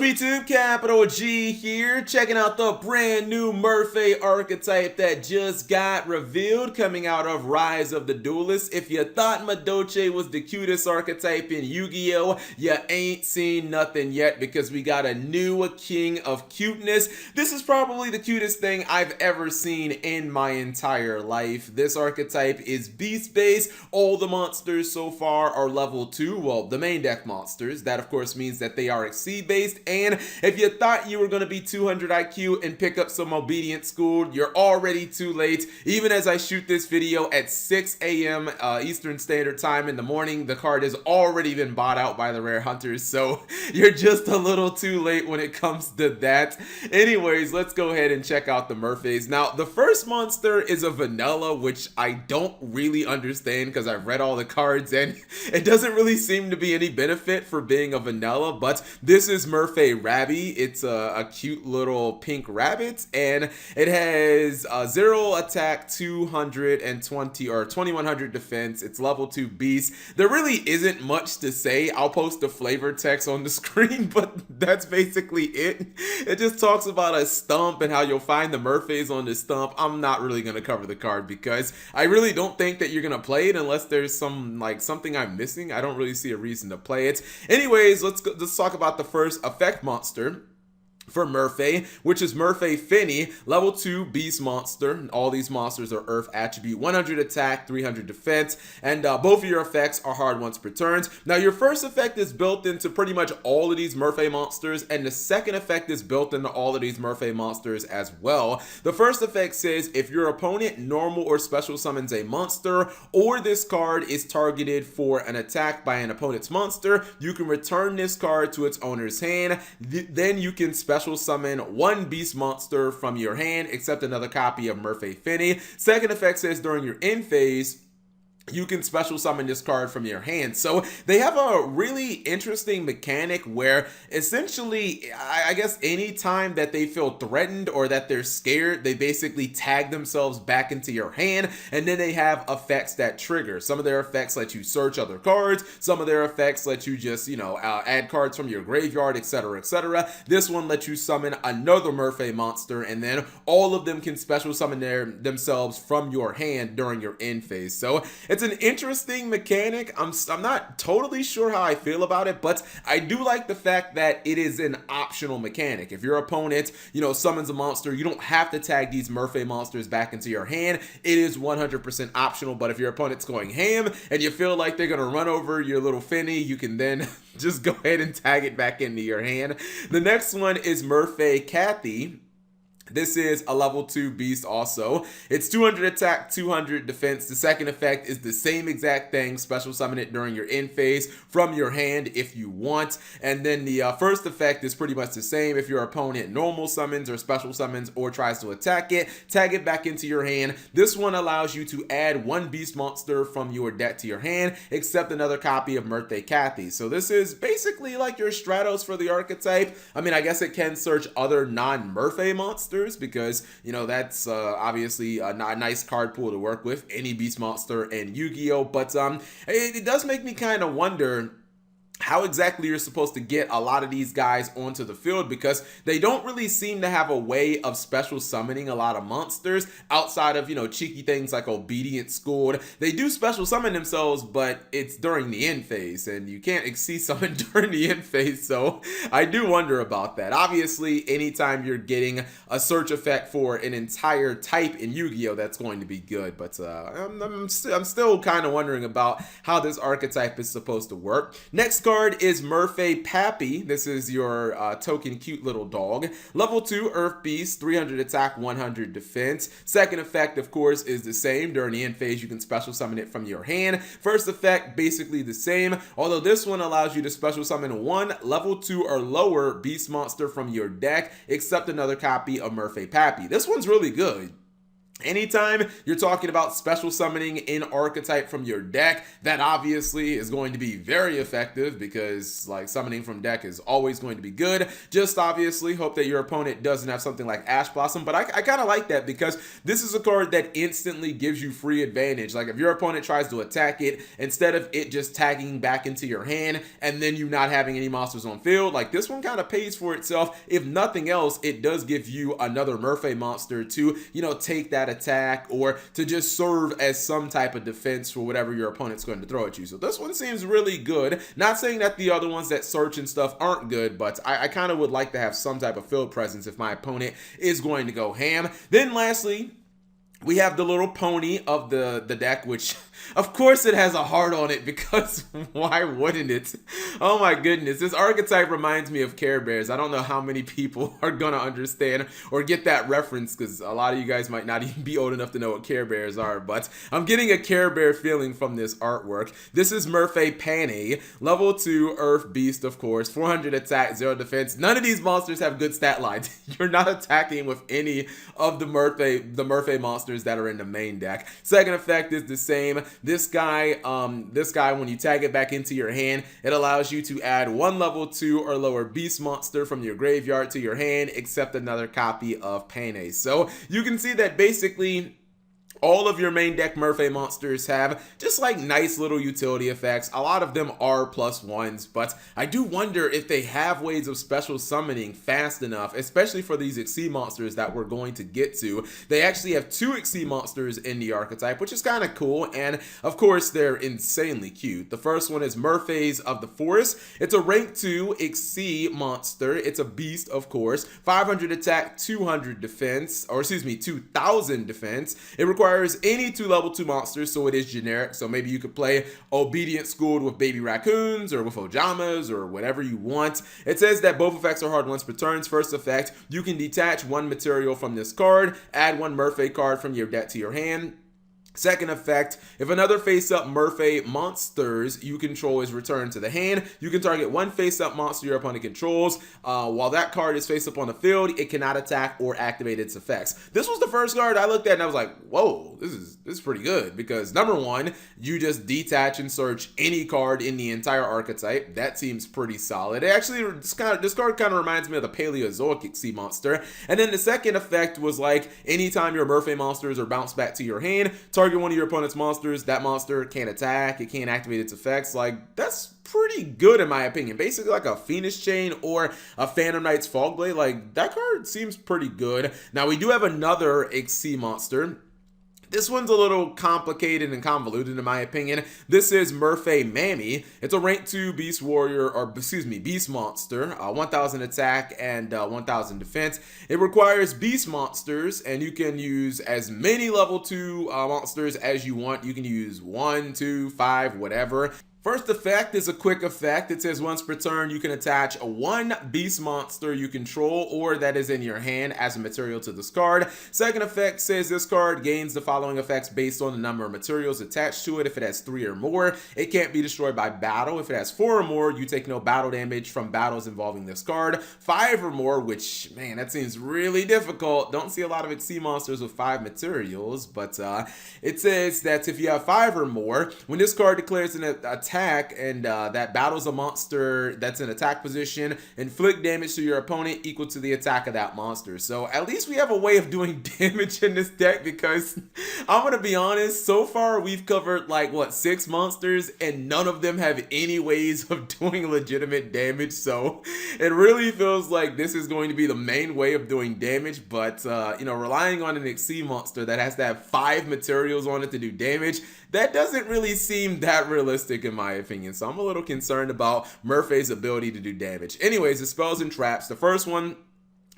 up YouTube? Capital G here, checking out the brand new Murphy archetype that just got revealed coming out of Rise of the Duelist. If you thought Madoche was the cutest archetype in Yu-Gi-Oh, you ain't seen nothing yet because we got a new king of cuteness. This is probably the cutest thing I've ever seen in my entire life. This archetype is beast-based. All the monsters so far are level 2, well, the main deck monsters. That of course means that they are exceed based, and if you thought you were going to be 200 IQ and pick up some obedient school, you're already too late. Even as I shoot this video at 6 a.m. Eastern Standard Time in the morning, the card has already been bought out by the rare hunters, so you're just a little too late when it comes to that. Anyways, let's go ahead and check out the Murphys. Now, the first monster is a vanilla, which I don't really understand because I've read all the cards and it doesn't really seem to be any benefit for being a vanilla, but this is Murphy Rabby. It's a cute little pink rabbit, and it has 0 attack, 220 or 2100 defense. It's level 2 beast. There really isn't much to say. I'll post the flavor text on the screen, but that's basically it. It just talks about a stump and how you'll find the Murphys on the stump. I'm not really going to cover the card because I really don't think that you're going to play it unless there's something I'm missing. I don't really see a reason to play it. Anyways, let's talk about the first effect monster for Murphy, which is Murphy Finny, level 2 beast monster. All these monsters are earth attribute, 100 attack, 300 defense, and both of your effects are hard once per turn. Now your first effect is built into pretty much all of these Murphy monsters, and the second effect is built into all of these Murphy monsters as well. The first effect says if your opponent normal or special summons a monster, or this card is targeted for an attack by an opponent's monster, you can return this card to its owner's hand. Then you can special summon one beast monster from your hand, except another copy of Murphy Finny. Second effect says during your end phase, you can special summon this card from your hand. So they have a really interesting mechanic where essentially, I guess anytime that they feel threatened or that they're scared, they basically tag themselves back into your hand, and then they have effects that trigger. Some of their effects let you search other cards. Some of their effects let you just, add cards from your graveyard, etc., etc. This one lets you summon another Murphy monster, and then all of them can special summon themselves from your hand during your end phase. So it's an interesting mechanic. I'm not totally sure how I feel about it, but I do like the fact that it is an optional mechanic. If your opponent, summons a monster, you don't have to tag these Murphy monsters back into your hand. It is 100% optional, but if your opponent's going ham and you feel like they're going to run over your little Finny, you can then just go ahead and tag it back into your hand. The next one is Murphy Kathy. This is a level 2 beast also. It's 200 attack, 200 defense. The second effect is the same exact thing. Special summon it during your end phase from your hand if you want. And then the first effect is pretty much the same. If your opponent normal summons or special summons or tries to attack it, tag it back into your hand. This one allows you to add one beast monster from your deck to your hand, except another copy of Murphy Kathy. So this is basically like your Stratos for the archetype. I mean, I guess it can search other non-Murphy monsters, because that's obviously a nice card pool to work with, any beast monster and Yu-Gi-Oh, but it does make me kind of wonder how exactly you're supposed to get a lot of these guys onto the field, because they don't really seem to have a way of special summoning a lot of monsters outside of, cheeky things like Obedient Schooled. They do special summon themselves, but it's during the end phase, and you can't exceed summon during the end phase, so I do wonder about that. Obviously, anytime you're getting a search effect for an entire type in Yu-Gi-Oh, that's going to be good, but I'm still kind of wondering about how this archetype is supposed to work. Next card is Murphy Pappy. This is your token cute little dog. Level 2 Earth Beast, 300 attack, 100 defense. Second effect, of course, is the same. During the end phase, you can special summon it from your hand. First effect, basically the same, although this one allows you to special summon one level 2 or lower beast monster from your deck, except another copy of Murphy Pappy. This one's really good. Anytime you're talking about special summoning in Archetype from your deck, that obviously is going to be very effective because like summoning from deck is always going to be good. Just obviously hope that your opponent doesn't have something like Ash Blossom, but I kind of like that because this is a card that instantly gives you free advantage. Like if your opponent tries to attack it, instead of it just tagging back into your hand and then you not having any monsters on field, like this one kind of pays for itself. If nothing else, it does give you another Murphy monster to, take that attack or to just serve as some type of defense for whatever your opponent's going to throw at you. So this one seems really good. Not saying that the other ones that search and stuff aren't good, but I kind of would like to have some type of field presence if my opponent is going to go ham. Then lastly, we have the little pony of the deck, which of course it has a heart on it because why wouldn't it? Oh my goodness, this archetype reminds me of Care Bears. I don't know how many people are gonna understand or get that reference because a lot of you guys might not even be old enough to know what Care Bears are, but I'm getting a Care Bear feeling from this artwork. This is Murphy Pane, level 2 Earth Beast, of course, 400 attack, 0 defense. None of these monsters have good stat lines. You're not attacking with any of the Murphy monsters that are in the main deck. Second effect is the same. This guy, when you tag it back into your hand, it allows you to add 1 level 2 or lower beast monster from your graveyard to your hand, except another copy of Pane. So you can see that basically all of your main deck Murphy monsters have just like nice little utility effects. A lot of them are +1s, but I do wonder if they have ways of special summoning fast enough, especially for these Exceed monsters that we're going to get to. They actually have 2 Exceed monsters in the archetype, which is kind of cool, and of course they're insanely cute. The first one is Murphy's of the Forest. It's a rank 2 Exceed monster. It's a beast, of course. 500 attack, 200 defense, or excuse me, 2000 defense. It requires any 2 level 2 monsters, so it is generic. So maybe you could play Obedient Schooled with baby raccoons or with Ojamas or whatever you want. It says that both effects are hard once per turn. First effect, you can detach 1 material from this card, add 1 Murphy card from your deck to your hand. Second effect, if another face-up Murphy monsters you control is returned to the hand, you can target 1 face-up monster your opponent controls. While that card is face-up on the field, it cannot attack or activate its effects. This was the first card I looked at and I was like, whoa, this is pretty good because number 1, you just detach and search any card in the entire archetype. That seems pretty solid. It actually, this card kind of reminds me of the Paleozoic Exceed monster. And then the second effect was like, anytime your Murphy monsters are bounced back to your hand, target one of your opponent's monsters. That monster can't attack, it can't activate its effects. Like, that's pretty good in my opinion. Basically like a Phoenix Chain or a Phantom Knight's Fogblade. Like, that card seems pretty good. Now we do have another Exceed monster. This one's a little complicated and convoluted in my opinion. This is Murphy Mammy. It's a rank 2 beast warrior, or excuse me, beast monster, 1000 attack and 1000 defense. It requires beast monsters and you can use as many level 2 monsters as you want. You can use 1, 2, 5, whatever. First effect is a quick effect. It says once per turn you can attach 1 beast monster you control or that is in your hand as a material to this card. Second effect says this card gains the following effects based on the number of materials attached to it. If it has 3 or more, it can't be destroyed by battle. If it has 4 or more, you take no battle damage from battles involving this card. 5 or more, which, man, that seems really difficult. Don't see a lot of Exceed monsters with 5 materials, but it says that if you have 5 or more, when this card declares an attack and that battles a monster that's in attack position, inflict damage to your opponent equal to the attack of that monster. So at least we have a way of doing damage in this deck because I'm gonna be honest, so far we've covered like what, 6 monsters and none of them have any ways of doing legitimate damage. So it really feels like this is going to be the main way of doing damage, but relying on an Exceed monster that has to have 5 materials on it to do damage, that doesn't really seem that realistic in my opinion. So I'm a little concerned about Murphy's ability to do damage. Anyways, the spells and traps. The first one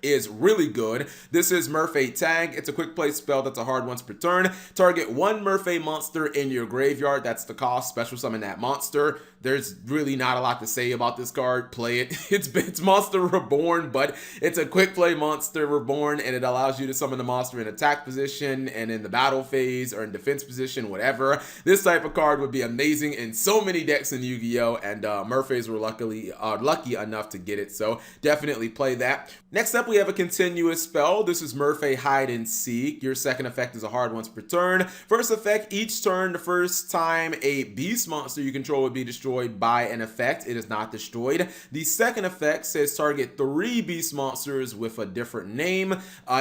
is really good. This is Murphy Tag. It's a quick play spell that's a hard once per turn. Target 1 Murphy monster in your graveyard. That's the cost. Special summon that monster. There's really not a lot to say about this card. Play it. It's Monster Reborn, but it's a quick play Monster Reborn, and it allows you to summon the monster in attack position and in the battle phase or in defense position, whatever. This type of card would be amazing in so many decks in Yu-Gi-Oh! And Murphys were lucky enough to get it, so definitely play that. Next up, up, we have a continuous spell. This is Murphy Hide and Seek. Your second effect is a hard once per turn. First effect, each turn, the first time a beast monster you control would be destroyed by an effect, it is not destroyed. The second effect says target 3 beast monsters with a different name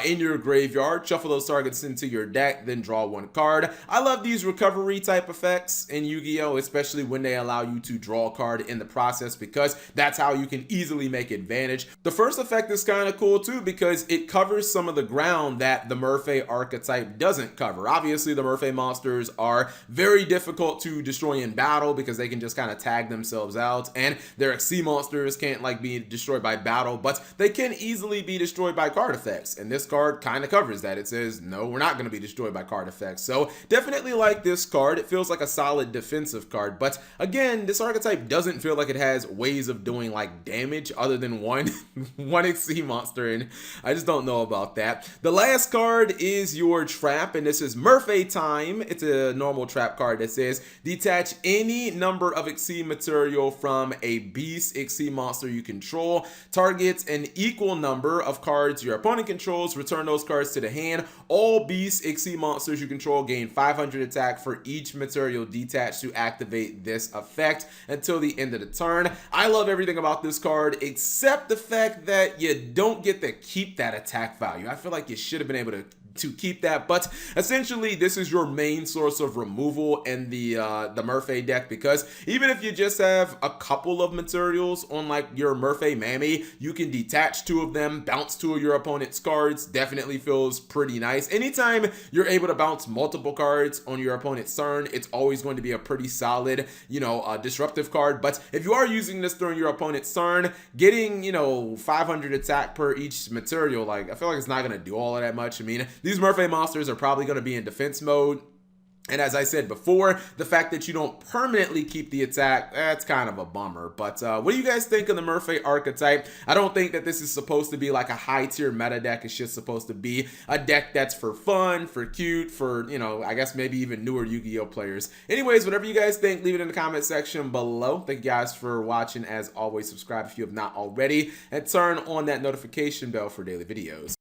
in your graveyard. Shuffle those targets into your deck, then draw 1 card. I love these recovery type effects in Yu-Gi-Oh, especially when they allow you to draw a card in the process, because that's how you can easily make advantage. The first effect is kind of cool too because it covers some of the ground that the Murphy archetype doesn't cover. Obviously, the Murphy monsters are very difficult to destroy in battle because they can just kind of tag themselves out, and their Xyz monsters can't like be destroyed by battle, but they can easily be destroyed by card effects, and this card kind of covers that. It says, no, we're not going to be destroyed by card effects. So definitely like this card. It feels like a solid defensive card, but again, this archetype doesn't feel like it has ways of doing like damage other than one Xyz monster, and I just don't know about that. The last card is your trap, and this is Murphy Time. It's a normal trap card that says detach any number of Xyz material from a beast Xyz monster you control. Targets an equal number of cards your opponent controls. Return those cards to the hand. All beast Xyz monsters you control gain 500 attack for each material detached to activate this effect until the end of the turn. I love everything about this card except the fact that you don't get to keep that attack value. I feel like you should have been able to keep that, but essentially this is your main source of removal in the Murphy deck, because even if you just have a couple of materials on like your Murphy Mammy, you can detach 2 of them, bounce 2 of your opponent's cards. Definitely feels pretty nice. Anytime you're able to bounce multiple cards on your opponent's turn, it's always going to be a pretty solid, disruptive card. But if you are using this during your opponent's turn, getting 500 attack per each material, like I feel like it's not going to do all of that much. I mean, these Murphy monsters are probably going to be in defense mode. And as I said before, the fact that you don't permanently keep the attack, that's kind of a bummer. But what do you guys think of the Murphy archetype? I don't think that this is supposed to be like a high tier meta deck. It's just supposed to be a deck that's for fun, for cute, for, I guess maybe even newer Yu-Gi-Oh players. Anyways, whatever you guys think, leave it in the comment section below. Thank you guys for watching. As always, subscribe if you have not already, and turn on that notification bell for daily videos.